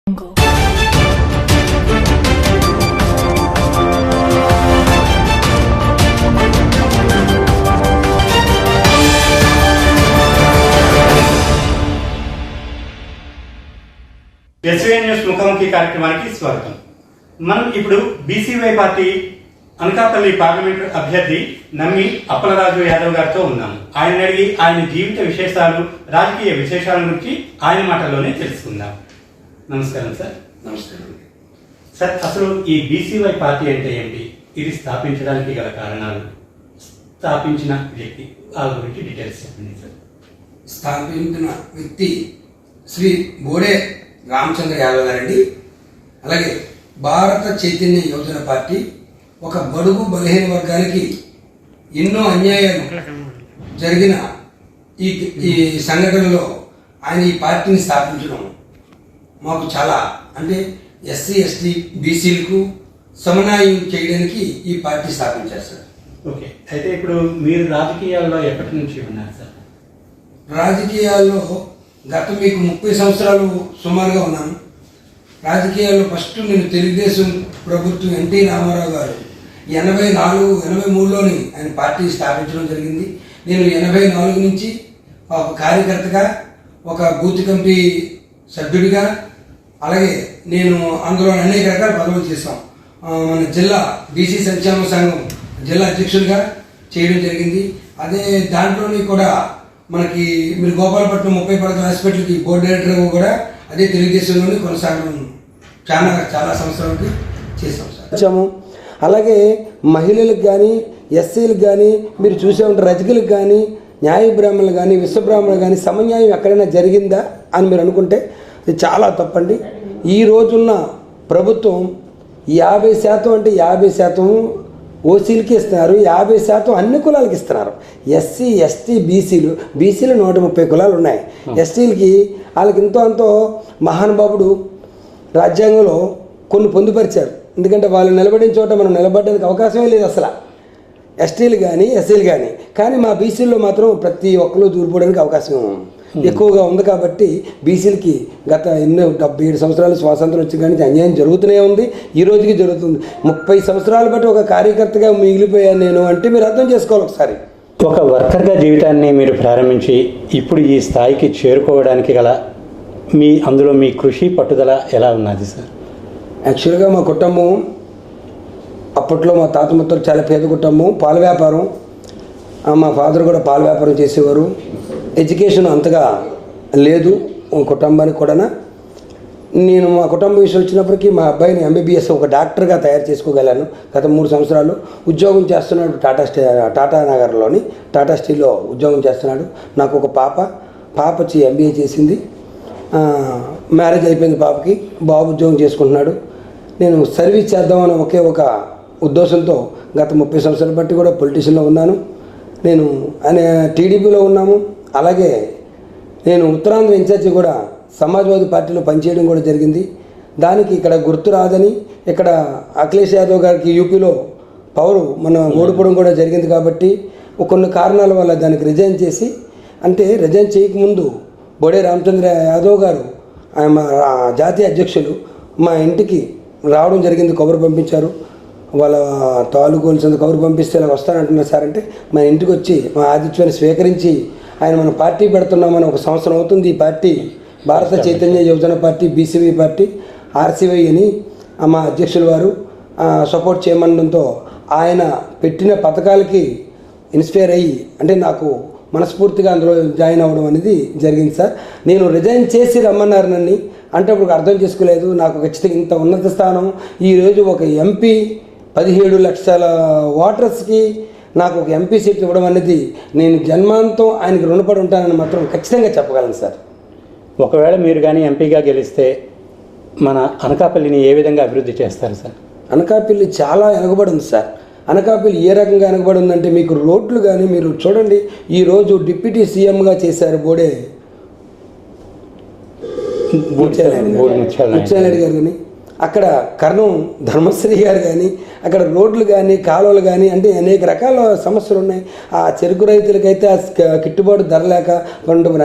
SVN news ముఖాముఖి కార్యక్రమానికి స్వాగతం. మనం ఇప్పుడు బీసీవై పార్టీ అనకాపల్లి పార్లమెంటు అభ్యర్థి నమ్మి అప్పలరాజు యాదవ్ గారితో ఉన్నాము. ఆయన అడిగి ఆయన జీవిత విశేషాలు, రాజకీయ విశేషాల గురించి ఆయన మాటల్లోనే తెలుసుకుందాం. నమస్కారం సార్. నమస్కారం సార్, అసలు ఈ బీసీవై పార్టీ అంటే ఏంటి? ఇది స్థాపించడానికి గల కారణాలు, స్థాపించిన వ్యక్తి, ఆ గురించి డీటెయిల్స్ చెప్పండి సార్. స్థాపించిన వ్యక్తి శ్రీ బోడే రామచంద్ర యాదవ్ గారండి. అలాగే భారత చైతన్య యువజన పార్టీ ఒక బడుగు బలహీన వర్గానికి ఎన్నో అన్యాయాలు జరిగిన ఈ సంఘటనలో ఆయన ఈ పార్టీని స్థాపించడం మాకు చాలా, అంటే ఎస్సీ ఎస్టీ బీసీలకు సమన్వయం చేయడానికి ఈ పార్టీ స్థాపించారు సార్. ఓకే, అయితే ఇప్పుడు మీరు రాజకీయాల్లో ఎప్పటి నుంచి ఉన్నారు సార్? రాజకీయాల్లో గత మీకు 30 సంవత్సరాలు సుమారుగా ఉన్నాను. రాజకీయాల్లో ఫస్ట్ నేను తెలుగుదేశం ప్రభుత్వం ఎన్టీ రామారావు గారు 83లోని ఆయన పార్టీ స్థాపించడం జరిగింది. నేను 84 నుంచి ఒక కార్యకర్తగా, ఒక బూత్ కమిటీ సభ్యుడిగా, అలాగే నేను అందులో అనేక రకాల పదవులు చేశాం. మన జిల్లా బీసీ సంక్షేమ సంఘం జిల్లా అధ్యక్షుడిగా చేయడం జరిగింది. అదే దాంట్లోని కూడా మనకి మీరు గోపాలపట్నం 30 పడకల హాస్పిటల్కి బోర్డు డైరెక్టర్ కూడా అదే తెలుగుదేశంలోనే కొనసాగడం చాలా సంవత్సరాలకి చేసాం సార్. అలాగే మహిళలకు కానీ, ఎస్సీలకు కానీ, మీరు చూసే ఉంటారు, రజకులకు కానీ, న్యాయ బ్రాహ్మణులు కానీ, విశ్వబ్రాహ్మణులు కానీ సమన్యాయం ఎక్కడైనా జరిగిందా అని మీరు అనుకుంటే ఇది చాలా తప్పండి. ఈ రోజున్న ప్రభుత్వం 50% అంటే 50% ఓసీలకి ఇస్తున్నారు, 50% అన్ని కులాలకి ఇస్తున్నారు. ఎస్సీ ఎస్టీ బీసీలు 130 కులాలు ఉన్నాయి. ఎస్టీలకి వాళ్ళకి ఎంతో అంతో మహానుభావుడు రాజ్యాంగంలో కొన్ని పొందుపరిచారు. ఎందుకంటే వాళ్ళు నిలబడిన చోట మనం నిలబడడానికి అవకాశమే లేదు అసలు, ఎస్టీలు కానీ ఎస్సీలు కానీ మా బీసీల్లో మాత్రం ప్రతి ఒక్కరు దూరిపోవడానికి అవకాశం ఎక్కువగా ఉంది. కాబట్టి బీసీలకి గత 77 సంవత్సరాలు స్వాతంత్రం వచ్చి కానీ అన్యాయం జరుగుతూనే ఉంది, ఈ రోజుకి జరుగుతుంది. 30 సంవత్సరాలు బట్టి ఒక కార్యకర్తగా మిగిలిపోయాను నేను అంటే మీరు అర్థం చేసుకోవాలి ఒకసారి. ఒక వర్కర్గా జీవితాన్ని మీరు ప్రారంభించి ఇప్పుడు ఈ స్థాయికి చేరుకోవడానికి గల అందులో మీ కృషి పట్టుదల ఎలా ఉన్నది సార్? యాక్చువల్గా మా కుటుంబం అప్పట్లో మా తాత ముత్తలు చాలా పేద కుటుంబం, పాల వ్యాపారం. మా ఫాదర్ కూడా పాల వ్యాపారం చేసేవారు. ఎడ్యుకేషన్ అంతగా లేదు కుటుంబానికి కూడా. నేను మా కుటుంబం విషయం వచ్చినప్పటికీ మా అబ్బాయిని ఎంబీబీఎస్ ఒక డాక్టర్గా తయారు చేసుకోగలను. గత 3 సంవత్సరాలు ఉద్యోగం చేస్తున్నాడు టాటా నగర్లోని టాటా స్టీల్లో ఉద్యోగం చేస్తున్నాడు. నాకు ఒక పాప వచ్చి ఎంబీఏ చేసింది, మ్యారేజ్ అయిపోయింది పాపకి, బాబు ఉద్యోగం చేసుకుంటున్నాడు. నేను సర్వీస్ చేద్దామని ఒకే ఒక ఉద్దేశంతో గత 30 సంవత్సరాలు బట్టి కూడా పొలిటీషియన్లో ఉన్నాను. నేను టీడీపీలో ఉన్నాము. అలాగే నేను ఉత్తరాంధ్ర ఇన్ఛార్జి కూడా సమాజ్వాదీ పార్టీలో పనిచేయడం కూడా జరిగింది. దానికి ఇక్కడ గుర్తు రాదని ఇక్కడ అఖిలేష్ యాదవ్ గారికి యూపీలో పవర్ మన ఓడిపోవడం కూడా జరిగింది. కాబట్టి కొన్ని కారణాల వల్ల దానికి రిజైన్ చేసి, అంటే రిజైన్ చేయకముందు బోడే రామచంద్ర యాదవ్ గారు మా జాతీయ అధ్యక్షులు మా ఇంటికి రావడం జరిగింది, కబురు పంపించారు. వాళ్ళ తాలూకోల్సింది కబురు పంపిస్తే ఇలా వస్తానంటున్నారు సార్ అంటే మా ఇంటికి వచ్చి మా ఆతిథ్యాన్ని స్వీకరించి ఆయన మన పార్టీ పెడుతున్నామని 1 సంవత్సరం అవుతుంది. ఈ పార్టీ భారత చైతన్య యువజన పార్టీ బీసీవై పార్టీ ఆర్సీవై అని మా అధ్యక్షుల వారు సపోర్ట్ చేయమనడంతో ఆయన పెట్టిన పథకాలకి ఇన్స్పైర్ అయ్యి, అంటే నాకు మనస్ఫూర్తిగా అందులో జాయిన్ అవ్వడం అనేది జరిగింది సార్. నేను రిజైన్ చేసి రమ్మన్నారు నన్ను అంటే అప్పుడు అర్థం చేసుకోలేదు. నాకు ఖచ్చితంగా ఇంత ఉన్నత స్థానం, ఈరోజు ఒక ఎంపీ 17 లక్షల ఓటర్స్కి నాకు ఒక ఎంపీ సీట్ ఇవ్వడం అనేది నేను జన్మాంతం ఆయనకి రుణపడి ఉంటానని మాత్రం ఖచ్చితంగా చెప్పగలను సార్. ఒకవేళ మీరు కానీ ఎంపీగా గెలిస్తే మన అనకాపల్లిని ఏ విధంగా అభివృద్ధి చేస్తారు సార్? అనకాపల్లి చాలా వెనకబడి ఉంది సార్. అనకాపల్లి ఏ రకంగా వెనకబడి ఉందంటే మీకు రోడ్లు కానీ మీరు చూడండి. ఈరోజు డిప్యూటీ సీఎంగా చేశారు ముత్యాలనాయుడు గారు కానీ, అక్కడ కర్ణం ధర్మశ్రీ గారు కానీ అక్కడ రోడ్లు కానీ కాలువలు కానీ అంటే అనేక రకాల సమస్యలు ఉన్నాయి. ఆ చెరుకు రైతులకైతే గిట్టుబాటు ధర లేక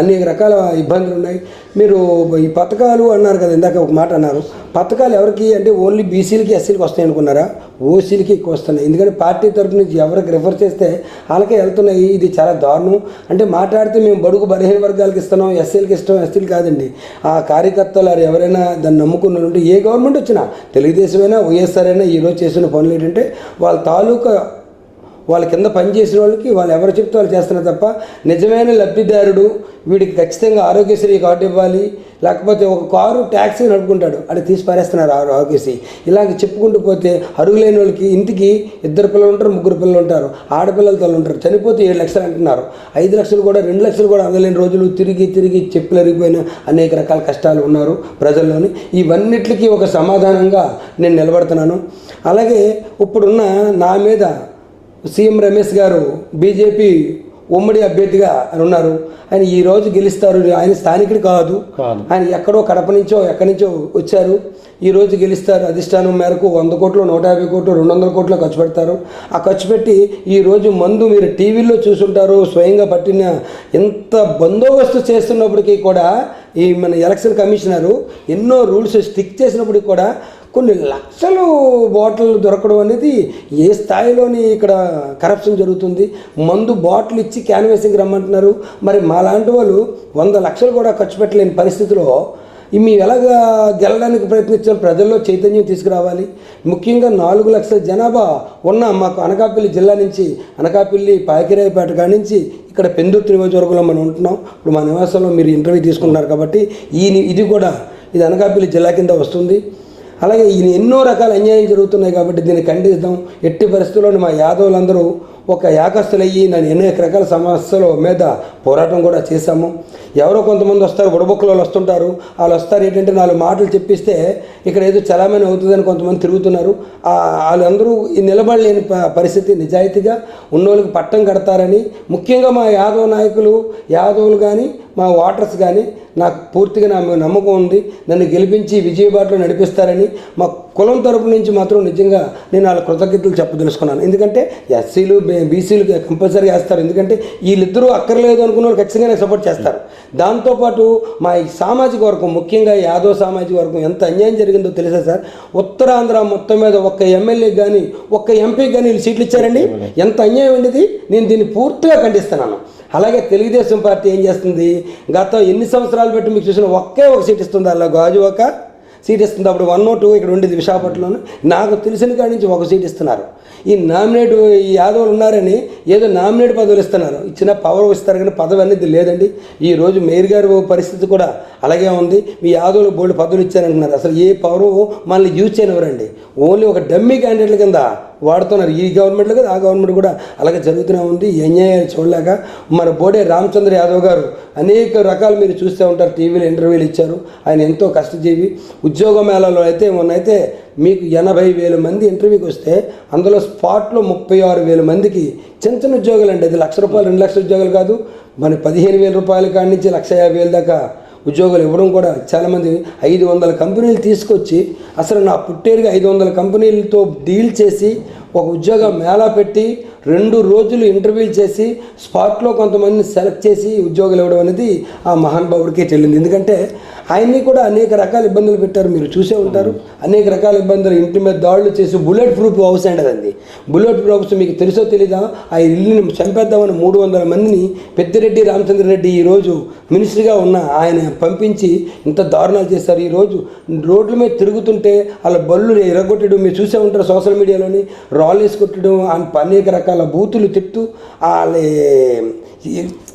అనేక రకాల ఇబ్బందులు ఉన్నాయి. మీరు ఈ పథకాలు అన్నారు కదా, ఇందాక ఒక మాట అన్నారు, పథకాలు ఎవరికి అంటే ఓన్లీ బీసీలకి ఎస్సీలకి వస్తాయి అనుకున్నారా? ఓసీలకి ఎక్కువ వస్తున్నాయి. ఎందుకంటే పార్టీ తరఫు నుంచి ఎవరికి రిఫర్ చేస్తే వాళ్ళకే వెళ్తున్నాయి. ఇది చాలా దారుణం. అంటే మాట్లాడితే మేము బడుగు బలహీన వర్గాలకు ఇస్తున్నాం, ఎస్సీలకి ఇస్తాం, ఎస్సీలు కాదండి. ఆ కార్యకర్తలు ఎవరైనా దాన్ని నమ్ముకున్న ఉంటే ఏ గవర్నమెంట్ వచ్చినా, తెలుగుదేశమైనా వైఎస్ఆర్ అయినా ఈరోజు చేసిన పనులు ఏంటంటే వాళ్ళ తాలూకా వాళ్ళ కింద పనిచేసిన వాళ్ళకి వాళ్ళు ఎవరు చెప్తే వాళ్ళు చేస్తున్నారు తప్ప నిజమైన లబ్ధిదారుడు వీడికి ఖచ్చితంగా ఆరోగ్యశ్రీ కార్డు ఇవ్వాలి, లేకపోతే ఒక కారు ట్యాక్సీ నడుపుకుంటాడు అది తీసి పారేస్తున్నారు ఆరోగ్యశ్రీ. ఇలాగ చెప్పుకుంటూ పోతే అరుగులేని వాళ్ళకి ఇంటికి 2 పిల్లలు ఉంటారు, 3 పిల్లలు ఉంటారు, ఆడపిల్లలతో ఉంటారు, చనిపోతే 7 లక్షలు అంటున్నారు. 5 లక్షలు కూడా 2 లక్షలు కూడా అందలేని రోజులు తిరిగి చెప్పులు అరిగిపోయిన అనేక రకాల కష్టాలు ఉన్నారు ప్రజల్లోని. ఇవన్నిటికీ ఒక సమాధానంగా నేను నిలబడుతున్నాను. అలాగే ఇప్పుడున్న నా మీద సీఎం రమేష్ గారు బీజేపీ ఉమ్మడి అభ్యర్థిగా అని ఉన్నారు. ఆయన ఈరోజు గెలుస్తారు. ఆయన స్థానికుడు కాదు, ఆయన ఎక్కడో కడప నుంచో ఎక్కడి నుంచో వచ్చారు. ఈరోజు గెలుస్తారు. అధిష్టానం మేరకు 100 కోట్లు, 150 కోట్లు, 200 కోట్లు ఖర్చు పెడతారు. ఆ ఖర్చు పెట్టి ఈరోజు మందు మీరు టీవీల్లో చూసుంటారు. స్వయంగా పట్టిన ఎంత బందోబస్తు చేస్తున్నప్పటికీ కూడా ఈ మన ఎలక్షన్ కమిషనరు ఎన్నో రూల్స్ స్టిక్ చేసినప్పటికీ కూడా కొన్ని లక్షలు బాటిల్ దొరకడం అనేది ఏ స్థాయిలోని ఇక్కడ కరప్షన్ జరుగుతుంది. మందు బాటిల్ ఇచ్చి క్యాన్వాసింగ్ రమ్మంటున్నారు. మరి మా లాంటి వాళ్ళు 100 లక్షలు కూడా ఖర్చు పెట్టలేని పరిస్థితిలో మేము ఎలాగా గెలడానికి ప్రయత్నించాలి? ప్రజల్లో చైతన్యం తీసుకురావాలి. ముఖ్యంగా 4 లక్షల జనాభా ఉన్న మాకు అనకాపల్లి జిల్లా నుంచి, అనకాపల్లి పాకిరాయపేట కాడి నుంచి ఇక్కడ పెందుర్తి నియోజకవర్గంలో మనం ఉంటున్నాం. ఇప్పుడు మా నివాసంలో మీరు ఇంటర్వ్యూ తీసుకుంటున్నారు కాబట్టి ఇది కూడా ఇది అనకాపల్లి జిల్లా కింద వస్తుంది. అలాగే ఈయన ఎన్నో రకాల అన్యాయం జరుగుతున్నాయి కాబట్టి దీన్ని ఖండిస్తాం. ఎట్టి పరిస్థితుల్లోని మా యాదవులందరూ ఒక ఏకస్తులయ్యి నన్ను అనేక రకాల సమస్యల మీద పోరాటం కూడా చేశాము. ఎవరో కొంతమంది వస్తారు, బుడబొక్కలు వాళ్ళు వస్తుంటారు. వాళ్ళు వస్తారు ఏంటంటే 4 మాటలు చెప్పిస్తే ఇక్కడ ఏదో చలామణి అవుతుందని కొంతమంది తిరుగుతున్నారు. వాళ్ళందరూ నిలబడలేని పరిస్థితి. నిజాయితీగా ఉన్నోళ్ళకి పట్టం కడతారని ముఖ్యంగా మా యాదవ నాయకులు, యాదవులు కానీ మా ఓటర్స్ కానీ నాకు పూర్తిగా నమ్మకం ఉంది. నన్ను గెలిపించి విజయబాటలో నడిపిస్తారని మా కులం తరపు నుంచి మాత్రం నిజంగా నేను వాళ్ళ కృతజ్ఞతలు చెప్పదలుచుకున్నాను. ఎందుకంటే ఎస్సీలు బీసీలు కంపల్సరీగా వేస్తారు. ఎందుకంటే వీళ్ళిద్దరూ అక్కర్లేదు అనుకున్న వాళ్ళు ఖచ్చితంగా నాకు సపోర్ట్ చేస్తారు. దాంతోపాటు మా ఈ సామాజిక వర్గం, ముఖ్యంగా యాదవ సామాజిక వర్గం ఎంత అన్యాయం జరిగిందో తెలుసా సార్? ఉత్తరాంధ్ర మొత్తం మీద ఒక్క ఎమ్మెల్యే కానీ ఒక్క ఎంపీకి కానీ వీళ్ళు సీట్లు ఇచ్చారండి. ఎంత అన్యాయం ఉండేది. నేను దీన్ని పూర్తిగా ఖండిస్తున్నాను. అలాగే తెలుగుదేశం పార్టీ ఏం చేస్తుంది? గత ఎన్ని సంవత్సరాలు పెట్టి మీకు చూసిన ఒకే ఒక సీట్ ఇస్తుంది. అలా గాజు ఒక సీట్ ఇస్తుంది. అప్పుడు 102 ఇక్కడ ఉండేది విశాఖపట్నంలో. నాకు తెలిసిన కాడి నుంచి ఒక సీట్ ఇస్తున్నారు. ఈ నామినేట్ ఈ యాదవులు ఉన్నారని ఏదో నామినేట్ పదవులు ఇస్తున్నారు. ఇచ్చిన పవర్ ఇస్తారు కానీ పదవి అనేది లేదండి. ఈరోజు మేయర్ గారి పరిస్థితి కూడా అలాగే ఉంది. మీ యాదవులు బోల్డ్ పదవులు ఇచ్చారంటున్నారు. అసలు ఏ పవరు మనల్ని యూజ్ చేయనివ్వరండి. ఓన్లీ ఒక డమ్మీ క్యాండిడేట్ల కింద వాడుతున్నారు. ఈ గవర్నమెంట్లో కదా ఆ గవర్నమెంట్ కూడా అలాగే జరుగుతూనే ఉంది. ఈ అన్యాయాలు చూడలేక మన బోడే రామచంద్ర యాదవ్ గారు అనేక రకాలు మీరు చూస్తూ ఉంటారు. టీవీలో ఇంటర్వ్యూలు ఇచ్చారు. ఆయన ఎంతో కష్టజీవి. ఉద్యోగ మేళాలో అయితే మొన్నైతే మీకు 80,000 మంది ఇంటర్వ్యూకి వస్తే అందులో స్పాట్లో 36,000 మందికి చిన్న ఉద్యోగాలు అండి. అది ₹1,00,000 2 లక్షల ఉద్యోగాలు కాదు. మన 15,000 రూపాయల కాడి నుంచి 1,50,000 దాకా ఉద్యోగాలు ఇవ్వడం కూడా చాలామంది 500 కంపెనీలు తీసుకొచ్చి అసలు నా పుట్టేరుగా 500 కంపెనీలతో డీల్ చేసి ఒక ఉద్యోగ మేళా పెట్టి 2 రోజులు ఇంటర్వ్యూలు చేసి స్పాట్లో కొంతమందిని సెలెక్ట్ చేసి ఉద్యోగాలు ఇవ్వడం అనేది ఆ మహానుభావుడికే చెల్లింది. ఎందుకంటే ఆయన్ని కూడా అనేక రకాల ఇబ్బందులు పెట్టారు. మీరు చూసే ఉంటారు. అనేక రకాల ఇబ్బందులు, ఇంటి మీద దాడులు చేసి బుల్లెట్ ప్రూఫ్ హౌస్ అండి. బుల్లెట్ ప్రూఫ్ హౌస్ మీకు తెలుసో తెలీదా? ఆ ఇల్లుని చంపేద్దామని 300 మందిని పెద్దిరెడ్డి రామచంద్రరెడ్డి ఈరోజు మినిస్టర్గా ఉన్న ఆయన పంపించి ఇంత దారుణాలు చేశారు. ఈరోజు రోడ్ల మీద తిరుగుతుంటే వాళ్ళ బళ్ళు ఎరగొట్టడం మీరు చూసే ఉంటారు. సోషల్ మీడియాలోని రాలేసి కొట్టడం, అనేక రకాల బూతులు తిట్టు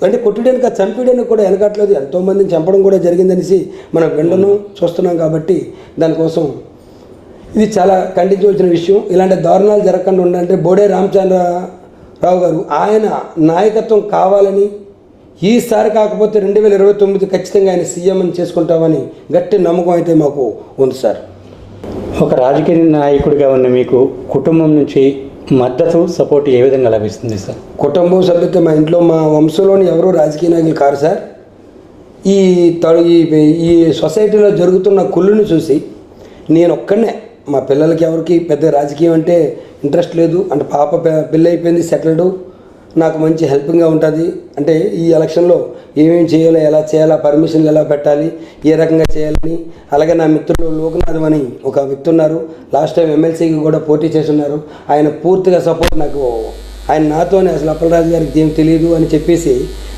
అంటే కొట్టడానికి చంపేయడానికి కూడా వెనకట్లేదు. ఎంతోమందిని చంపడం కూడా జరిగిందనేసి మనం వినడం చూస్తున్నాం. కాబట్టి దానికోసం ఇది చాలా ఖండించవలసిన విషయం. ఇలాంటి దారుణాలు జరగకుండా ఉండాలంటే బోడే రామచంద్రరావు గారు ఆయన నాయకత్వం కావాలని, ఈసారి కాకపోతే 2029 ఖచ్చితంగా ఆయన సీఎం అని చేసుకుంటామని గట్టి నమ్మకం అయితే మాకు ఉంది సార్. ఒక రాజకీయ నాయకుడిగా ఉన్న మీకు కుటుంబం నుంచి మద్దతు, సపోర్ట్ ఏ విధంగా లభిస్తుంది సార్? కుటుంబం సభ్యులతో మా ఇంట్లో మా వంశంలోని ఎవరూ రాజకీయ నాయకులు కారు సార్. ఈ సొసైటీలో జరుగుతున్న కుళ్ళును చూసి నేను ఒక్కడనే, మా పిల్లలకి ఎవరికి పెద్ద రాజకీయం అంటే ఇంట్రెస్ట్ లేదు. అంటే పాప పెళ్ళి అయిపోయింది, సెటిల్డ్, నాకు మంచి హెల్పింగ్గా ఉంటుంది. అంటే ఈ ఎలక్షన్లో ఏమేమి చేయాలో, ఎలా చేయాలా, పర్మిషన్లు ఎలా పెట్టాలి, ఏ రకంగా చేయాలని. అలాగే నా మిత్రులు లోకనాథం అని ఒక వ్యక్తి ఉన్నారు, లాస్ట్ టైం ఎమ్మెల్సీకి కూడా పోటీ చేస్తున్నారు. ఆయన పూర్తిగా సపోర్ట్ నాకు. ఆయన నాతోనే అసలు అప్పలరాజు గారికి ఏం తెలియదు అని చెప్పేసి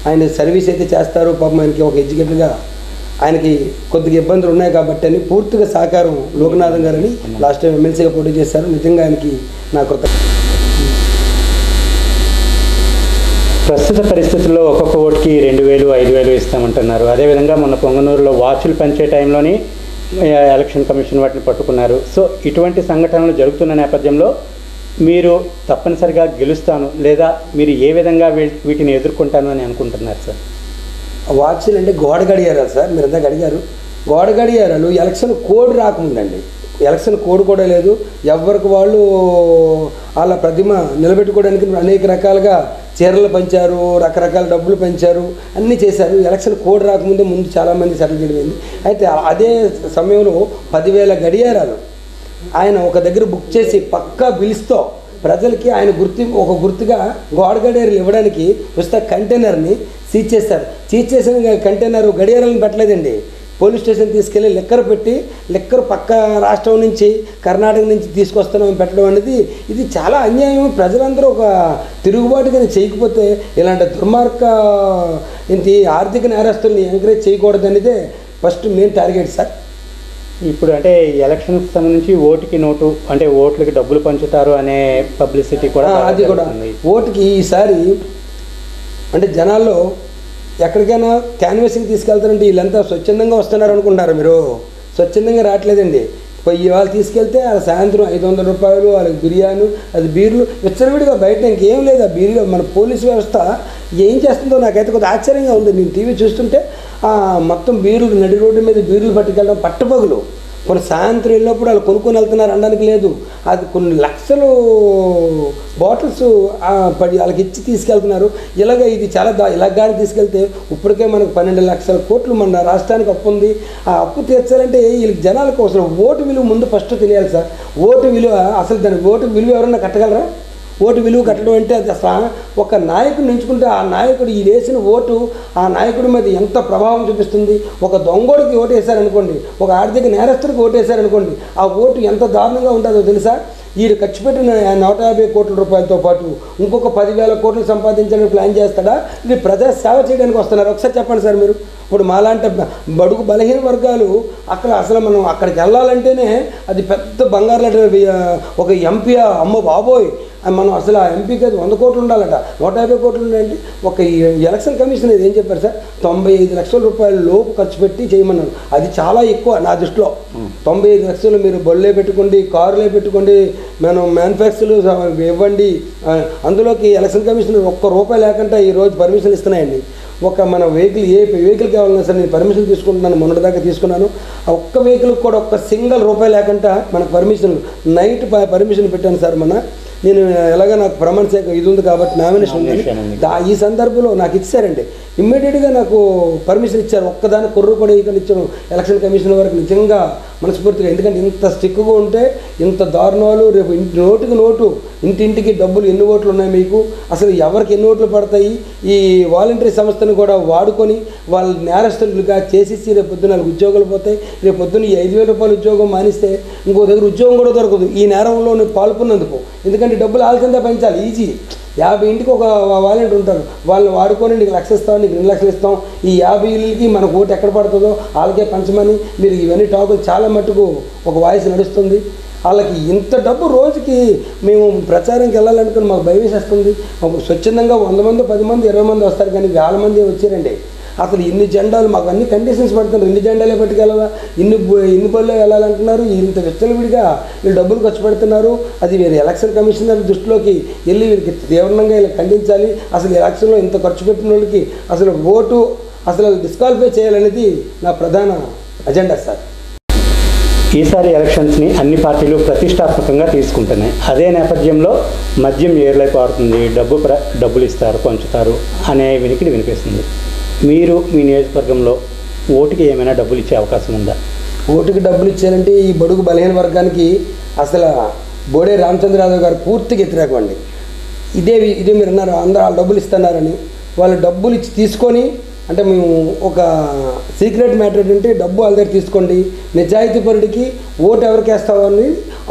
ఆయన సర్వీస్ అయితే చేస్తారు. పాపం ఆయనకి ఒక ఎడ్యుకేటర్గా ఆయనకి కొద్దిగా ఇబ్బందులు ఉన్నాయి కాబట్టి అని పూర్తిగా సహకారం లోకనాథం గారని లాస్ట్ టైం ఎమ్మెల్సీగా పోటీ చేశారు. నిజంగా ఆయనకి నా కృతజ్ఞత. ప్రస్తుత పరిస్థితుల్లో ఒక్కొక్క ఓటుకి 2,000, 5,000 ఇస్తామంటున్నారు. అదేవిధంగా మొన్న పొంగనూరులో వాచులు పంచే టైంలోని ఎలక్షన్ కమిషన్ వాటిని పట్టుకున్నారు. సో ఇటువంటి సంఘటనలు జరుగుతున్న నేపథ్యంలో మీరు తప్పనిసరిగా గెలుస్తాను, లేదా మీరు ఏ విధంగా వీటిని ఎదుర్కొంటాను అని అనుకుంటున్నారు సార్? వాచ్లు అంటే గోడ గడియారాలు సార్, మీరు అందాక అడిగారు. గోడ గడియారాలు ఎలక్షన్ కోడ్ రాకముందండి, ఎలక్షన్ కోడ్ కూడా లేదు. ఎవరికి వాళ్ళు వాళ్ళ ప్రతిమ నిలబెట్టుకోవడానికి అనేక రకాలుగా చీరలు పంచారు, రకరకాల డబ్బులు పంచారు, అన్నీ చేశారు. ఎలక్షన్ కోడ్ రాకముందే ముందు చాలామంది సెటిల్ చేయడం. అయితే అదే సమయంలో 10,000 గడియారాలు ఆయన ఒక దగ్గర బుక్ చేసి పక్కా బిల్స్తో ప్రజలకి ఆయన గుర్తుగా గోడ గడియారాలు ఇవ్వడానికి వస్తే కంటైనర్ని సీజ్ చేస్తారు. సీజ్ చేసిన కంటైనర్ గడియారాలను పెట్టలేదండి, పోలీస్ స్టేషన్ తీసుకెళ్ళి లిక్కర్ పక్క రాష్ట్రం నుంచి, కర్ణాటక నుంచి తీసుకొస్తున్నాం పెట్టడం అనేది ఇది చాలా అన్యాయం. ప్రజలందరూ ఒక తిరుగుబాటుగా చేయకపోతే ఇలాంటి ఆర్థిక నేరస్తుల్ని ఎంకరేజ్ చేయకూడదు అనేదే ఫస్ట్ మెయిన్ టార్గెట్ సార్. ఇప్పుడు అంటే ఎలక్షన్కి సంబంధించి ఓటుకి నోటు, అంటే ఓట్లకి డబ్బులు పంచుతారు అనే పబ్లిసిటీ కూడా అది కూడా ఓటుకి ఈసారి అంటే జనాల్లో ఎక్కడికైనా క్యాన్వాసింగ్ తీసుకెళ్తారంటే వీళ్ళంతా స్వచ్ఛందంగా వస్తున్నారు అనుకుంటున్నారు. మీరు స్వచ్ఛందంగా రావట్లేదండి. ఇవాళ తీసుకెళ్తే ఆ సాయంత్రం 500 రూపాయలు, వాళ్ళకి బిర్యానీ, అది బీర్లు విచ్చలవిడిగా బయట ఇంకేం లేదు. ఆ బీర్లు మన పోలీసు వ్యవస్థ ఏం చేస్తుందో నాకైతే కొద్దిగా ఆశ్చర్యంగా ఉంది. నేను టీవీ చూస్తుంటే మొత్తం బీర్లు నడి రోడ్డు మీద బీర్లు పట్టుకెళ్ళడం పట్టపగులు. కొన్ని సాయంత్రం వెళ్ళినప్పుడు వాళ్ళు కొనుక్కొని వెళ్తున్నారు అనడానికి లేదు. అది కొన్ని లక్షలు బాటిల్స్ వాళ్ళకి ఇచ్చి తీసుకెళ్తున్నారు. ఇది చాలా ఇలాగానే తీసుకెళ్తే ఇప్పటికే మనకు 12 లక్షల కోట్లు మన రాష్ట్రానికి అప్పు ఉంది. ఆ అప్పు తీర్చాలంటే వీళ్ళకి జనాలకు అసలు ఓటు విలువ ముందు ఫస్ట్ తెలియాలి సార్. ఓటు విలువ అసలు దాని ఓటు విలువ ఎవరన్నా కట్టగలరా? ఓటు విలువ కట్టడం అంటే అది అసలు ఒక నాయకుడిని ఎంచుకుంటే ఆ నాయకుడు ఈ వేసిన ఓటు ఆ నాయకుడి మీద ఎంత ప్రభావం చూపిస్తుంది. ఒక దొంగోడికి ఓటు వేశారనుకోండి, ఒక ఆర్థిక నేరస్తుడికి ఓటు వేశారనుకోండి, ఆ ఓటు ఎంత దారుణంగా ఉంటుందో తెలుసా? వీరు ఖర్చు పెట్టిన 150 కోట్ల రూపాయలతో పాటు ఇంకొక 10,000 కోట్లు సంపాదించడానికి ప్లాన్ చేస్తాడా? ఇది ప్రజా సేవ చేయడానికి వస్తున్నారు. ఒకసారి చెప్పండి సార్ మీరు. ఇప్పుడు మాలాంటి బడుగు బలహీన వర్గాలు అసలు మనం అక్కడికి వెళ్ళాలంటేనే అది పెద్ద బంగారు ఒక ఎంపీ, అమ్మ బాబోయ్, మనం అసలు ఆ ఎంపీకి అది 100 కోట్లు ఉండాలట, 150 కోట్లు ఉండాలంటే ఒక ఎలక్షన్ కమిషన్ ఏం చెప్పారు సార్? 95 లక్షల రూపాయల లోపు ఖర్చు పెట్టి చేయమన్నారు. అది చాలా ఎక్కువ నా దృష్టిలో. 95 లక్షలు మీరు బళ్ళే పెట్టుకోండి, కారులే పెట్టుకోండి, మనం మ్యానుఫ్యాక్చర్లు ఇవ్వండి. అందులోకి ఎలక్షన్ కమిషన్ ₹1 లేకుండా ఈరోజు పర్మిషన్ ఇస్తున్నాయండి. మన వెహికల్ ఏ వెహికల్ కావాలన్నా సరే నేను పర్మిషన్ తీసుకుంటున్నాను, మొన్నటిదాకా తీసుకున్నాను. ఆ ఒక్క వెహికల్కి కూడా ₹1 లేకుండా మనకు పర్మిషన్ నైట్ పర్మిషన్ పెట్టాను సార్. నేను ఎలాగ నాకు ప్రమాణ శాఖ ఇది ఉంది కాబట్టి నామినేషన్ ఉంది. ఈ సందర్భంలో నాకు ఇచ్చారండి, ఇమ్మీడియట్గా నాకు పర్మిషన్ ఇచ్చారు. ఒక్కదాని కొర్రు కూడా ఇక్కడ ఇచ్చాను ఎలక్షన్ కమిషన్ వరకు. నిజంగా మనస్ఫూర్తిగా, ఎందుకంటే ఇంత స్టిక్గా ఉంటే ఇంత దారుణాలు రేపు నోటుకి నోటు ఇంటింటికి డబ్బులు ఎన్ని ఓట్లు ఉన్నాయి మీకు, అసలు ఎవరికి ఎన్ని ఓట్లు పడతాయి, ఈ వాలంటరీ సంస్థను కూడా వాడుకొని వాళ్ళ నేరస్తులుగా చేసేసి రేపు పొద్దున ఉద్యోగాలు పోతాయి. రేపు పొద్దున్న ఈ 5,000 రూపాయల ఉద్యోగం మానిస్తే ఇంకో దగ్గర ఉద్యోగం కూడా దొరకదు ఈ నేరంలో పాల్పొన్నందుకు. ఎందుకంటే డబ్బులు ఆల్సిందే పెంచాలి, ఈజీ. 50 ఇంటికి ఒక వాలంటీర్ ఉంటారు, వాళ్ళని వాడుకొని నీకు 1 లక్ష ఇస్తాం, నీకు 2 లక్షలు ఇస్తాం, ఈ 50 ఇళ్ళకి మనకు ఓటు ఎక్కడ పడుతుందో వాళ్ళకే పంచమని మీరు ఇవన్నీ టాకులు చాలా మట్టుకు ఒక వాయిస్ నడుస్తుంది. వాళ్ళకి ఇంత డబ్బు రోజుకి మేము ప్రచారంకి వెళ్ళాలనుకుని మాకు భయం వేసేస్తుంది. స్వచ్ఛందంగా 100 మంది, 10 మంది, 20 మంది వస్తారు, కానీ 1000 మంది వచ్చారండి. అసలు ఇన్ని జెండాలు మాకు అన్ని కండిషన్స్ పడుతున్నారు. 2 జెండాలే పట్టుకెళ్ళాలా, ఇన్ని బళ్ళే వెళ్ళాలంటున్నారు. ఇంత విచ్చలవిడిగా వీళ్ళు డబ్బులు ఖర్చు పెడుతున్నారు. అది వీరు ఎలక్షన్ కమిషనర్ దృష్టిలోకి వెళ్ళి వీరికి తీవ్రంగా ఇలా ఖండించాలి. అసలు ఎలక్షన్లో ఇంత ఖర్చు పెట్టిన వాళ్ళకి అసలు ఓటు అసలు డిస్క్వాలిఫై చేయాలనేది నా ప్రధాన అజెండా సార్. ఈసారి ఎలక్షన్స్ని అన్ని పార్టీలు ప్రతిష్టాత్మకంగా తీసుకుంటున్నాయి. అదే నేపథ్యంలో మద్యం ఏర్లై పారుతుంది, డబ్బులు ఇస్తారు, పంచుతారు అనే వినికిడి వినిపిస్తుంది. మీరు మీ నియోజకవర్గంలో ఓటుకి ఏమైనా డబ్బులు ఇచ్చే అవకాశం ఉందా? ఓటుకి డబ్బులు ఇచ్చారంటే ఈ బడుగు బలహీన వర్గానికి అసలు బోడే రామచంద్రరావు గారు పూర్తిగా వ్యతిరేకం అండి. ఇదే మీరు అన్నారు అందరూ వాళ్ళు డబ్బులు ఇస్తున్నారని. వాళ్ళు డబ్బులు ఇచ్చి తీసుకొని అంటే మేము ఒక సీక్రెట్ మ్యాటర్ ఏంటంటే డబ్బు వాళ్ళ దగ్గర తీసుకోండి, నిజాయితీపరుడికి ఓటు ఎవరికి వేస్తావో అని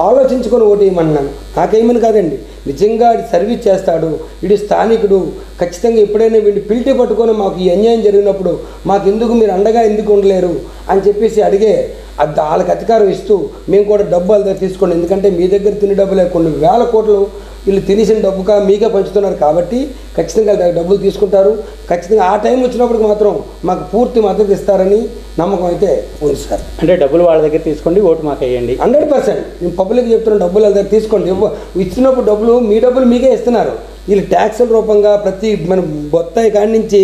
ఆలోచించుకొని ఓటు వేయమన్నాను. నాకేమని కాదండి, నిజంగా సర్వీస్ చేస్తాడు, వీడు స్థానికుడు, ఖచ్చితంగా ఎప్పుడైనా వీడిని పిలిటి పట్టుకొని మాకు ఈ అన్యాయం జరిగినప్పుడు మాకు ఎందుకు మీరు అండగా ఎందుకు ఉండలేరు అని చెప్పేసి అడిగే వాళ్ళకి అధికారం ఇస్తూ మేము కూడా డబ్బు వాళ్ళ దగ్గర తీసుకోండి, ఎందుకంటే మీ దగ్గర తినే డబ్బులే కొన్ని వేల కోట్లు వీళ్ళు తినేసిన డబ్బుగా మీకే పంచుతున్నారు కాబట్టి ఖచ్చితంగా డబ్బులు తీసుకుంటారు. ఖచ్చితంగా ఆ టైం వచ్చినప్పటికి మాత్రం మాకు పూర్తి మద్దతు ఇస్తారని నమ్మకం అయితే ఉంది సార్. అంటే డబ్బులు వాళ్ళ దగ్గర తీసుకోండి, ఓటు మాకు వేయండి. 100% నేను పబ్లిక్ చెప్తున్న డబ్బులు వాళ్ళ దగ్గర తీసుకోండి. ఇచ్చినప్పుడు డబ్బులు మీ డబ్బులు మీకే ఇస్తున్నారు. వీళ్ళు ట్యాక్సుల రూపంగా ప్రతి మన బొత్తాయి కాడి నుంచి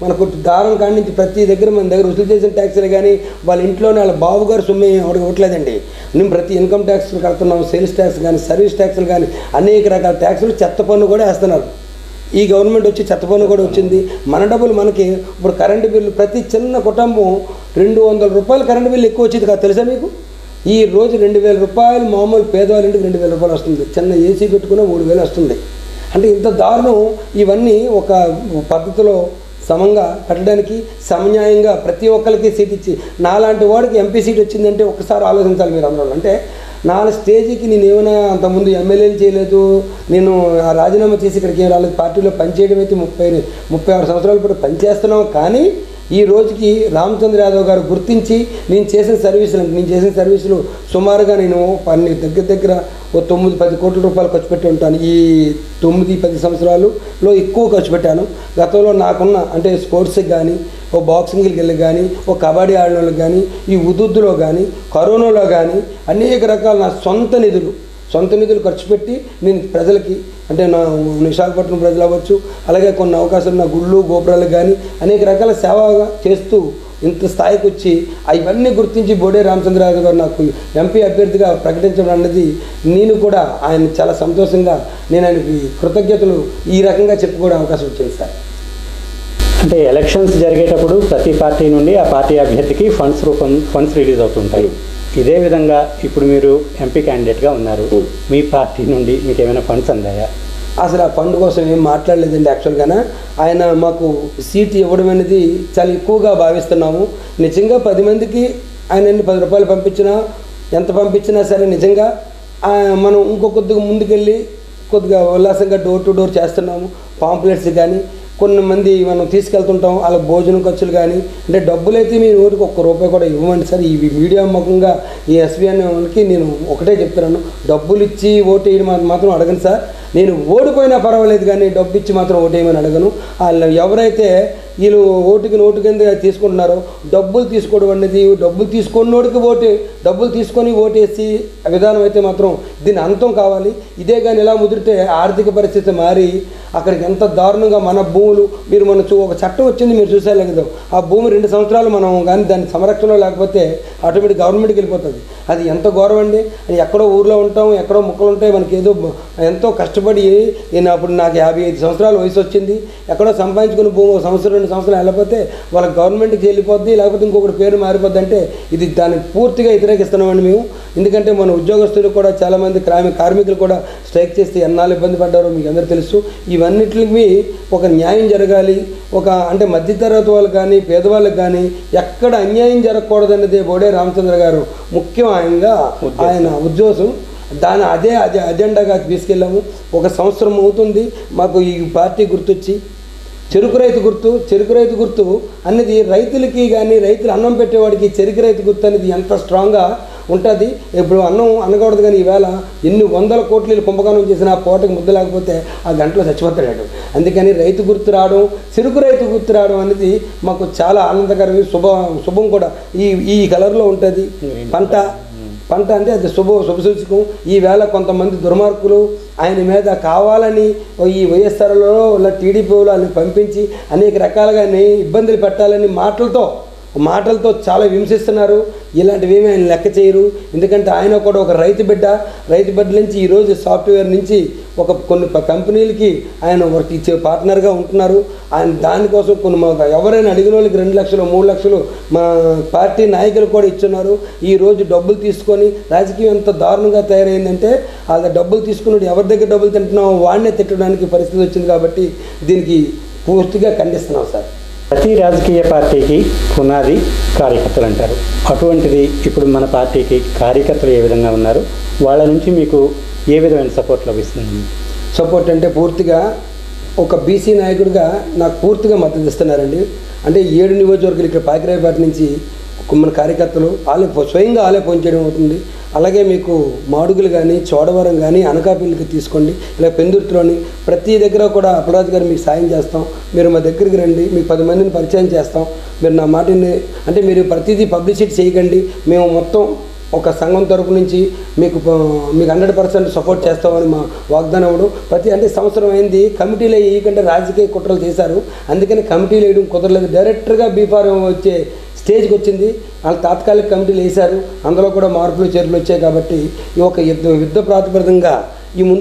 మనకు దారం కాడి నుంచి ప్రతి దగ్గర మన దగ్గర వసూలు చేసిన ట్యాక్సులు కానీ వాళ్ళ ఇంట్లోనే వాళ్ళ బాబుగారు సొమ్ము ఎవరికి ఇవ్వట్లేదండి. మేము ప్రతి ఇన్కమ్ ట్యాక్స్లు కడుతున్నాం, సేల్స్ ట్యాక్స్ కానీ సర్వీస్ ట్యాక్సులు కానీ అనేక రకాల ట్యాక్సులు, చెత్త పన్ను కూడా వేస్తున్నారు. ఈ గవర్నమెంట్ వచ్చి చెత్త పన్ను కూడా వచ్చింది. మన డబ్బులు మనకి ఇప్పుడు కరెంటు బిల్లు ప్రతి చిన్న కుటుంబం 200 రూపాయలు కరెంటు బిల్లు ఎక్కువ వచ్చేది కాదు తెలుసా మీకు? ఈ రోజు 2000 రూపాయలు మామూలు పేదవాళ్ళ ఇంటికి 2000 రూపాయలు వస్తుంది. చిన్న ఏసీ పెట్టుకున్న 3000 వస్తుంది. అంటే ఇంత దారుణం. ఇవన్నీ ఒక పద్ధతిలో సమంగా పెట్టడానికి సమన్యాయంగా ప్రతి ఒక్కరికి సీట్ ఇచ్చి నాలాంటి వాడికి ఎంపీ సీట్ వచ్చిందంటే ఒక్కసారి ఆలోచించాలి మీరు అందరూ. అంటే నా స్టేజ్కి నేను ఏమైనా అంతకుముందు ఎమ్మెల్యేలు చేయలేదు, నేను ఆ రాజీనామా చేసి ఇక్కడికి ఏం రాలేదు, పార్టీలో పనిచేయడం అయితే 36 సంవత్సరాలు కూడా పనిచేస్తున్నాం. కానీ ఈ రోజుకి రామచంద్ర యాదవ్ గారు గుర్తించి నేను చేసిన సర్వీసులు సుమారుగా నేను దగ్గర ఓ 9-10 కోట్ల రూపాయలు ఖర్చు పెట్టి ఉంటాను. ఈ 9-10 సంవత్సరాలలో ఎక్కువ ఖర్చు పెట్టాను. గతంలో నాకున్న అంటే స్పోర్ట్స్కి కానీ, ఓ బాక్సింగ్కి వెళ్ళి కానీ, ఓ కబడ్డీ ఆడిన వాళ్ళకి కానీ, ఈ ఉదుద్దులో కానీ, కరోనాలో కానీ అనేక రకాల నా సొంత నిధులు ఖర్చు పెట్టి నేను ప్రజలకి అంటే నా విశాఖపట్నం ప్రజలు అవ్వచ్చు, అలాగే కొన్ని అవకాశాలు నా గుళ్ళు గోపురాలకు కానీ అనేక రకాల సేవగా చేస్తూ ఇంత స్థాయికి వచ్చి అవన్నీ గుర్తించి బోడే రామచంద్రరావు గారు నాకు ఎంపీ అభ్యర్థిగా ప్రకటించడం అన్నది నేను కూడా ఆయన చాలా సంతోషంగా నేను ఆయనకి కృతజ్ఞతలు ఈ రకంగా చెప్పుకోవడం అవకాశం వచ్చింది సార్. అంటే ఎలక్షన్స్ జరిగేటప్పుడు ప్రతి పార్టీ నుండి ఆ పార్టీ అభ్యర్థికి ఫండ్స్ రిలీజ్ అవుతుంటాయి. ఇదే విధంగా ఇప్పుడు మీరు ఎంపీ క్యాండిడేట్గా ఉన్నారు, మీ పార్టీ నుండి మీకు ఏమైనా ఫండ్స్ అందాయా? అసలు ఆ ఫండ్ కోసం ఏం మాట్లాడలేదండి. యాక్చువల్గానే ఆయన మాకు సీట్ ఇవ్వడం అనేది చాలా ఎక్కువగా భావిస్తున్నాము. నిజంగా 10 మందికి ఆయన 10 రూపాయలు పంపించినా ఎంత పంపించినా సరే నిజంగా మనం కొద్దిగా ముందుకెళ్ళి కొద్దిగా ఉల్లాసంగా డోర్ టు డోర్ చేస్తున్నాము. పాంప్లెట్స్ కానీ కొంతమంది మనం తీసుకెళ్తుంటాం, వాళ్ళ భోజనం ఖర్చులు కానీ అంటే డబ్బులు అయితే మీ నోటికి ₹1 కూడా ఇవ్వమండి సార్. ఈ మీడియా ముఖంగా ఈ ఎస్బీఐకి నేను ఒకటే చెప్తున్నాను, డబ్బులు ఇచ్చి ఓటు వేయడం మాత్రం అడగను సార్. నేను ఓడిపోయినా పర్వాలేదు కానీ డబ్బు ఇచ్చి మాత్రం ఓటు వేయమని అడగను. వాళ్ళు ఎవరైతే వీళ్ళు ఓటుకి నోటు కింద తీసుకుంటున్నారో డబ్బులు తీసుకోవడం అనేది డబ్బులు తీసుకొని ఓటేసి విధానం అయితే మాత్రం దీని అంతం కావాలి. ఇదే కానీ ఇలా ముదిరితే ఆర్థిక పరిస్థితి మారి అక్కడికి ఎంత దారుణంగా మన భూములు మీరు ఒక చట్టం వచ్చింది మీరు చూసేలా కదా, ఆ భూమి 2 సంవత్సరాలు మనం కానీ దాని సంరక్షణలో లేకపోతే ఆటోమేటిక్ గవర్నమెంట్కి వెళ్ళిపోతుంది. అది ఎంత ఘోరం అండి. ఎక్కడో ఊర్లో ఉంటాం, ఎక్కడో ముక్కలు ఉంటాయి, మనకి ఏదో ఎంతో కష్టపడి అప్పుడు నాకు 55 సంవత్సరాల వయసు వచ్చింది, ఎక్కడో సంపాదించుకుని భూమి 1 సంవత్సరం 2 సంవత్సరాలు వెళ్ళిపోతే వాళ్ళకి గవర్నమెంట్కి వెళ్ళిపోద్ది, లేకపోతే ఇంకొకటి పేరు మారిపోద్ది. అంటే ఇది దాన్ని పూర్తిగా వ్యతిరేకిస్తున్నామండి మేము. ఎందుకంటే మన ఉద్యోగస్తులు కూడా చాలామంది కార్మికులు కూడా స్ట్రైక్ చేస్తే ఎన్నాళ్ళు ఇబ్బంది పడ్డారో మీకు అందరూ తెలుసు. ఇవన్నిటికి ఒక న్యాయం జరగాలి. అంటే మధ్యతరగతి వాళ్ళకి కానీ పేదవాళ్ళకి కానీ ఎక్కడ అన్యాయం జరగకూడదన్నదే బోడే రామచంద్ర గారు ముఖ్యమైనగా ఆయన ఉద్దేశం. అదే అజెండాగా తీసుకెళ్ళాము. 1 సంవత్సరం అవుతుంది మాకు ఈ పార్టీ గుర్తొచ్చి. చెరుకు రైతు గుర్తు అనేది రైతులకి కానీ రైతులు అన్నం పెట్టేవాడికి చెరుకు రైతు గుర్తు అనేది ఎంత స్ట్రాంగ్గా ఉంటుంది. ఇప్పుడు అన్నం అనకూడదు కానీ ఈవేళ ఎన్ని 100 కోట్లు కుంభకోణం చేసిన ఆ పూటకి ముద్ద లేకపోతే ఆ గంటలో చచ్చిపోతాడు. అందుకని చెరుకు రైతు గుర్తు రావడం అనేది మాకు చాలా ఆనందకరమైన శుభం కూడా. ఈ కలర్లో ఉంటుంది పంట అంటే అది శుభసూచకం. ఈవేళ కొంతమంది దుర్మార్గులు ఆయన మీద కావాలని ఈ వైఎస్ఆర్లో టీడీపీ వాళ్ళని పంపించి అనేక రకాలుగా ఇబ్బందులు పెట్టాలని మాటలతో మాటలతో చాలా హింసిస్తున్నారు. ఇలాంటివేమీ ఆయన లెక్క చేయరు. ఎందుకంటే ఆయన కూడా ఒక రైతు బిడ్డ నుంచి ఈరోజు సాఫ్ట్వేర్ నుంచి కొన్ని కంపెనీలకి ఆయన వర్క్ ఇచ్చే పార్ట్నర్గా ఉంటున్నారు. ఆయన దానికోసం ఎవరైనా అడిగిన వాళ్ళకి 2 లక్షలు 3 లక్షలు మా పార్టీ నాయకులు కూడా ఇచ్చున్నారు. ఈరోజు డబ్బులు తీసుకొని రాజకీయం ఎంత దారుణంగా తయారైందంటే వాళ్ళ డబ్బులు తీసుకుని ఎవరి దగ్గర డబ్బులు తింటున్నామో వాడినే తిట్టడానికి పరిస్థితి వచ్చింది. కాబట్టి దీనికి పూర్తిగా ఖండిస్తున్నాం సార్. ప్రతి రాజకీయ పార్టీకి పునాది కార్యకర్తలు అంటారు. అటువంటిది ఇప్పుడు మన పార్టీకి కార్యకర్తలు ఏ విధంగా ఉన్నారు, వాళ్ళ నుంచి మీకు ఏ విధమైన సపోర్ట్ లభిస్తుంది? సపోర్ట్ అంటే పూర్తిగా ఒక బీసీ నాయకుడిగా నాకు పూర్తిగా మద్దతు ఇస్తున్నారండి. అంటే 7 నియోజకవర్గాలు ఇక్కడ పాకిరాయపేట నుంచి మన కార్యకర్తలు స్వయంగా ఆలే పనిచేయడం అవుతుంది. అలాగే మీకు మాడుగులు కానీ చోడవరం కానీ అనకాపల్లికి తీసుకోండి, ఇలా పెందుర్తిలోని ప్రతి దగ్గర కూడా అప్పలరాజు గారు మీకు సాయం చేస్తాం, మీరు మా దగ్గరికి రండి, మీకు 10 మందిని పరిచయం చేస్తాం, మీరు నా మాటని అంటే మీరు ప్రతిదీ పబ్లిసిటీ చేయకండి, మేము మొత్తం ఒక సంఘం తరపు నుంచి మీకు 100% సపోర్ట్ చేస్తామని మా వాగ్దానం ఇవ్వడం. అంటే సంవత్సరం అయింది కమిటీలు వేయకంటే రాజకీయ కుట్రలు చేశారు, అందుకని కమిటీలు వేయడం కుదరలేదు. డైరెక్టర్గా బీఫారం వచ్చే స్టేజ్కి వచ్చింది. వాళ్ళు తాత్కాలిక కమిటీలు వేశారు, అందులో కూడా మార్పులు చేర్పులు వచ్చాయి. కాబట్టి ఈ ఒక యుద్ధ ప్రాతిపదికంగా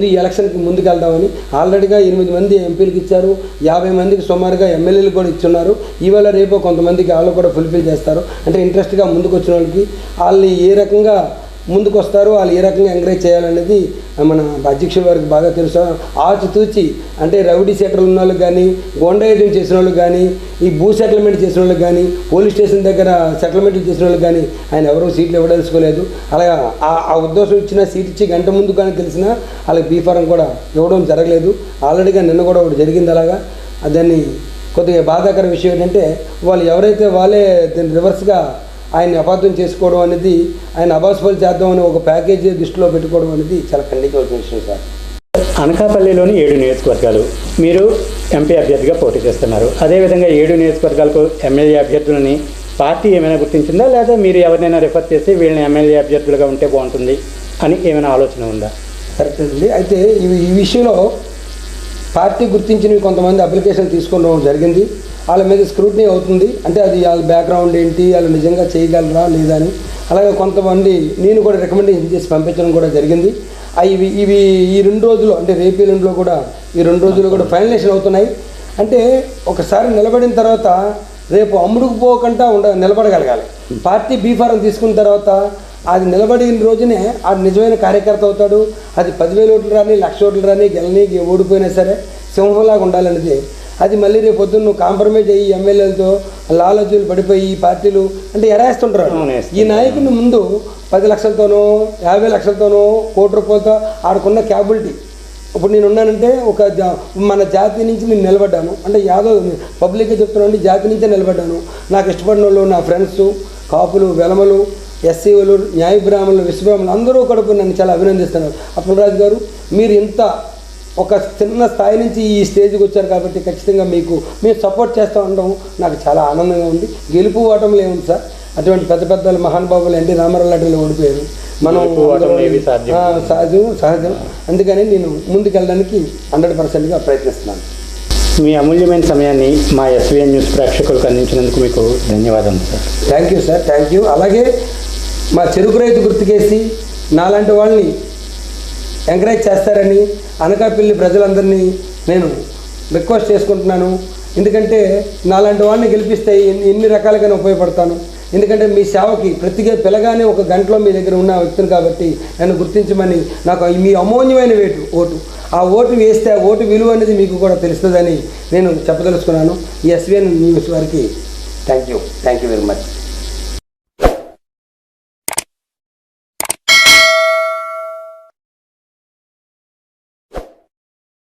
ఈ ఎలక్షన్కి ముందుకు వెళ్దామని ఆల్రెడీగా 8 మంది ఎంపీలకు ఇచ్చారు, 50 మందికి సుమారుగా ఎమ్మెల్యేలు కూడా ఇచ్చున్నారు. ఇవాళ రేపు కొంతమందికి వాళ్ళు కూడా ఫుల్ఫిల్ చేస్తారు. అంటే ఇంట్రెస్ట్గా ముందుకు వచ్చిన వాళ్ళకి వాళ్ళని ఏ రకంగా ముందుకు వస్తారు, వాళ్ళు ఏ రకంగా ఎంకరేజ్ చేయాలనేది మన అధ్యక్షుల వారికి బాగా తెలుసు. ఆచితూచి అంటే రౌడీ సెటిల్ ఉన్న వాళ్ళకి కానీ, గోండాయిజం చేసిన వాళ్ళకి కానీ, ఈ భూ సెటిల్మెంట్ చేసిన వాళ్ళకి కానీ, పోలీస్ స్టేషన్ దగ్గర సెటిల్మెంట్లు చేసిన వాళ్ళకి కానీ ఆయన ఎవరూ సీట్లు ఇవ్వదలుచుకోలేదు. అలాగా ఆ ఉద్దేశం ఇచ్చిన సీట్ ఇచ్చి గంట ముందు కానీ తెలిసినా వాళ్ళకి బీఫారం కూడా ఇవ్వడం జరగలేదు. ఆల్రెడీగా నిన్న కూడా ఒకటి జరిగింది. అలాగా దాన్ని కొద్దిగా బాధాకర విషయం ఏంటంటే వాళ్ళు ఎవరైతే వాళ్ళే దీన్ని రివర్స్గా ఆయన అపార్థం చేసుకోవడం అనేది, ఆయన అబాస్పాలు చేద్దామని ఒక ప్యాకేజీ దృష్టిలో పెట్టుకోవడం అనేది చాలా ఖండించవలసిన విషయం సార్. అనకాపల్లిలోని 7 నియోజకవర్గాలు మీరు ఎంపీ అభ్యర్థిగా పోటీ చేస్తున్నారు. అదేవిధంగా 7 నియోజకవర్గాలకు ఎమ్మెల్యే అభ్యర్థులని పార్టీ ఏమైనా గుర్తించిందా, లేదా మీరు ఎవరినైనా రిఫర్ చేసి వీళ్ళని ఎమ్మెల్యే అభ్యర్థులుగా ఉంటే బాగుంటుంది అని ఏమైనా ఆలోచన ఉందా? కరెక్ట్ అండి. అయితే ఈ విషయంలో పార్టీ గుర్తించినవి కొంతమంది అప్లికేషన్ తీసుకోవడం జరిగింది. వాళ్ళ మీద స్క్రూటినీ అవుతుంది. అంటే అది వాళ్ళ బ్యాక్గ్రౌండ్ ఏంటి, వాళ్ళు నిజంగా చేయగలరా లేదా అని. అలాగే కొంతమంది నేను కూడా రికమెండేషన్ చేసి పంపించడం కూడా జరిగింది. ఇవి ఈ 2 రోజులు అంటే రేపు ఎల్లుండిలో కూడా ఈ 2 రోజులు కూడా ఫైనలైజేషన్ అవుతున్నాయి. అంటే ఒకసారి నిలబడిన తర్వాత రేపు అమ్ముడుకు పోకుండా నిలబడగలగాలి. పార్టీ బీఫారం తీసుకున్న తర్వాత అది నిలబడిన రోజునే అది నిజమైన కార్యకర్త అవుతాడు. అది 10,000 ఓట్లు రాని 1,00,000 ఓట్లు రాని గెలని ఓడిపోయినా సరే సింహంలాగా ఉండాలనేది. అది మళ్ళీ రేపు పొద్దున్న నువ్వు కాంప్రమైజ్ అయ్యి ఎమ్మెల్యేలతో లాలజీలు పడిపోయి ఈ పార్టీలు అంటే ఎరాయిస్తుంటారు. ఈ నాయకుని ముందు 10 లక్షలతోనో 50 లక్షలతోనో కోటి రూపాయలతో ఆడుకున్న క్యాబిలిటీ. ఇప్పుడు నేను ఉన్నానంటే మన జాతి నుంచి నేను నిలబడ్డాను అంటే యాదవ్ పబ్లిక్గా చెప్తున్నాను, జాతి నుంచే నిలబడ్డాను. నాకు ఇష్టపడిన వాళ్ళు నా ఫ్రెండ్స్ కాపులు వెలమలు ఎస్సీలు న్యాయ బ్రాహ్మణులు విశ్వబ్రాహ్మణులు అందరూ కూడా నన్ను చాలా అభినందిస్తున్నారు. అప్పలరాజు గారు మీరు ఇంత ఒక చిన్న స్థాయి నుంచి ఈ స్టేజ్కి వచ్చారు కాబట్టి ఖచ్చితంగా మేము సపోర్ట్ చేస్తూ ఉండడం నాకు చాలా ఆనందంగా ఉంది. గెలుపు ఓటములు ఏముంది సార్, అటువంటి పెద్ద మహానుభావులు ఎన్టీ రామారావు లాంటి ఓడిపోయారు. మనం సహజం. అందుకని నేను ముందుకెళ్ళడానికి 100%గా ప్రయత్నిస్తున్నాను. మీ అమూల్యమైన సమయాన్ని మా ఎస్వీఎన్ న్యూస్ ప్రేక్షకులకు అందించినందుకు మీకు ధన్యవాదాలు sir. Thank you sir, thank you. అలాగే మా చెరుకు రైతు గుర్తుకేసి నాలాంటి వాళ్ళని ఎంకరేజ్ చేస్తారని అనకాపల్లి ప్రజలందరినీ నేను రిక్వెస్ట్ చేసుకుంటున్నాను. ఎందుకంటే నాలాంటి వాళ్ళని గెలిపిస్తే ఎన్ని రకాలుగానే ఉపయోగపడతాను. ఎందుకంటే మీ సేవకి పిలగానే 1 గంటలో మీ దగ్గర ఉన్న వ్యక్తిని కాబట్టి నన్ను గుర్తించమని నాకు మీ అమూల్యమైన ఓటు ఆ ఓటు వేస్తే ఆ ఓటు విలువ అనేది మీకు కూడా తెలుస్తుందని నేను చెప్పదలుచుకున్నాను. ఈ ఎస్వీఎన్ న్యూస్ వారికి థ్యాంక్ యూ వెరీ మచ్.